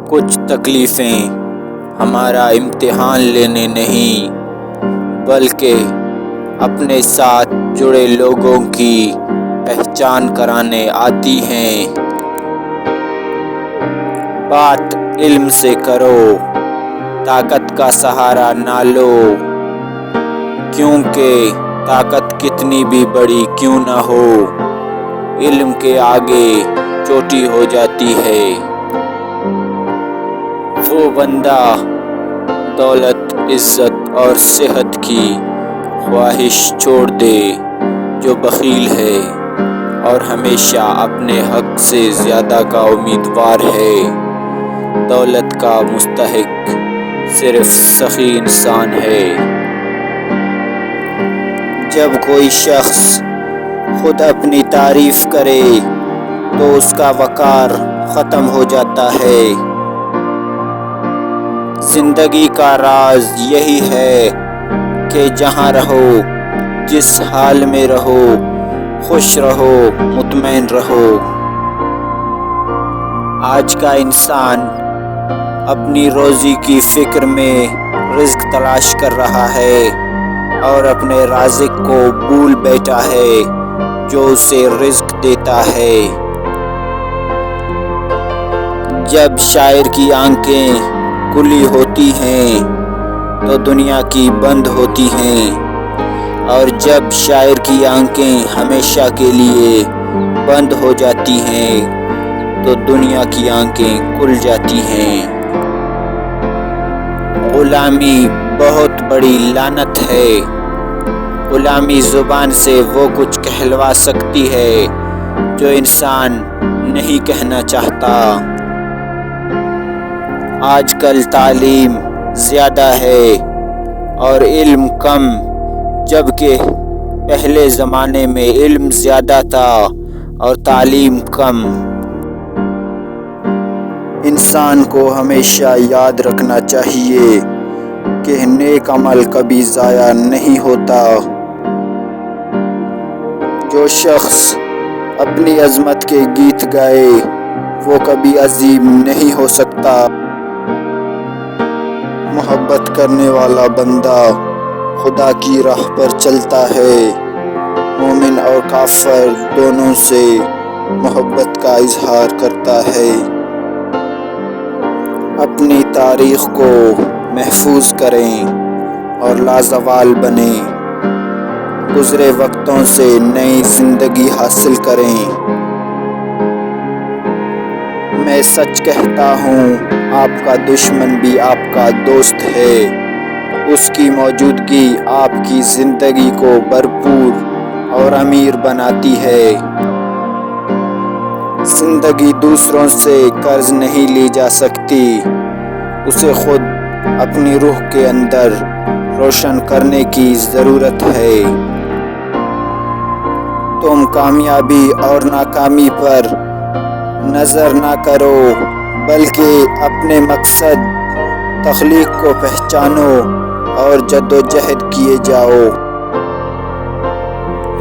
کچھ تکلیفیں ہمارا امتحان لینے نہیں بلکہ اپنے ساتھ جڑے لوگوں کی پہچان کرانے آتی ہیں۔ بات علم سے کرو، طاقت کا سہارا نہ لو، کیونکہ طاقت کتنی بھی بڑی کیوں نہ ہو، علم کے آگے چوٹی ہو جاتی ہے۔ وہ بندہ دولت، عزت اور صحت کی خواہش چھوڑ دے جو بخیل ہے اور ہمیشہ اپنے حق سے زیادہ کا امیدوار ہے۔ دولت کا مستحق صرف سخی انسان ہے۔ جب کوئی شخص خود اپنی تعریف کرے تو اس کا وقار ختم ہو جاتا ہے۔ زندگی کا راز یہی ہے کہ جہاں رہو، جس حال میں رہو، خوش رہو، مطمئن رہو۔ آج کا انسان اپنی روزی کی فکر میں رزق تلاش کر رہا ہے اور اپنے رازق کو بھول بیٹھا ہے جو اسے رزق دیتا ہے۔ جب شاعر کی آنکھیں کھلی ہوتی ہیں تو دنیا کی بند ہوتی ہیں، اور جب شاعر کی آنکھیں ہمیشہ کے لیے بند ہو جاتی ہیں تو دنیا کی آنکھیں کھل جاتی ہیں۔ غلامی بہت بڑی لعنت ہے۔ غلامی زبان سے وہ کچھ کہلوا سکتی ہے جو انسان نہیں کہنا چاہتا۔ آج کل تعلیم زیادہ ہے اور علم کم، جبکہ پہلے زمانے میں علم زیادہ تھا اور تعلیم کم۔ انسان کو ہمیشہ یاد رکھنا چاہیے کہ نیک عمل کبھی ضائع نہیں ہوتا۔ جو شخص اپنی عظمت کے گیت گائے وہ کبھی عظیم نہیں ہو سکتا۔ محبت کرنے والا بندہ خدا کی راہ پر چلتا ہے۔ مومن اور کافر دونوں سے محبت کا اظہار کرتا ہے۔ اپنی تاریخ کو محفوظ کریں اور لازوال بنیں۔ گزرے وقتوں سے نئی زندگی حاصل کریں۔ میں سچ کہتا ہوں، آپ کا دشمن بھی آپ کا دوست ہے۔ اس کی موجودگی آپ کی زندگی کو بھرپور اور امیر بناتی ہے۔ زندگی دوسروں سے قرض نہیں لی جا سکتی، اسے خود اپنی روح کے اندر روشن کرنے کی ضرورت ہے۔ تم کامیابی اور ناکامی پر نظر نہ کرو بلکہ اپنے مقصد تخلیق کو پہچانو اور جدوجہد کیے جاؤ۔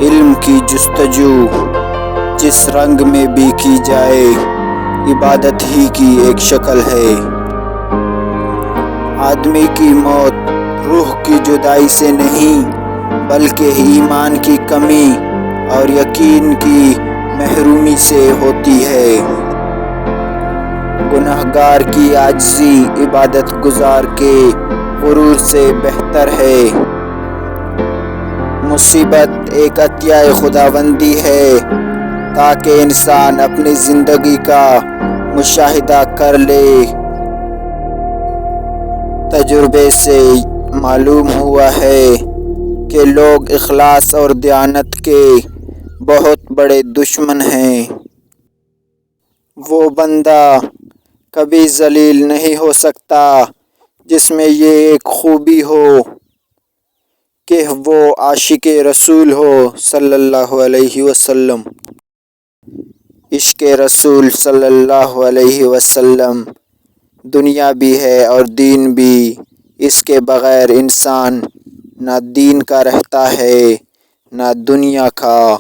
علم کی جستجو جس رنگ میں بھی کی جائے عبادت ہی کی ایک شکل ہے۔ آدمی کی موت روح کی جدائی سے نہیں بلکہ ایمان کی کمی اور یقین کی محرومی سے ہوتی ہے۔ گنہگار کی عاجزی عبادت گزار کے غرور سے بہتر ہے۔ مصیبت ایک عطیہ خداوندی ہے تاکہ انسان اپنی زندگی کا مشاہدہ کر لے۔ تجربے سے معلوم ہوا ہے کہ لوگ اخلاص اور دیانت کے بہت بڑے دشمن ہیں۔ وہ بندہ کبھی ذلیل نہیں ہو سکتا جس میں یہ ایک خوبی ہو کہ وہ عاشق رسول ہو صلی اللہ علیہ وسلم۔ عشق رسول صلی اللہ علیہ وسلم دنیا بھی ہے اور دین بھی۔ اس کے بغیر انسان نہ دین کا رہتا ہے نہ دنیا کا۔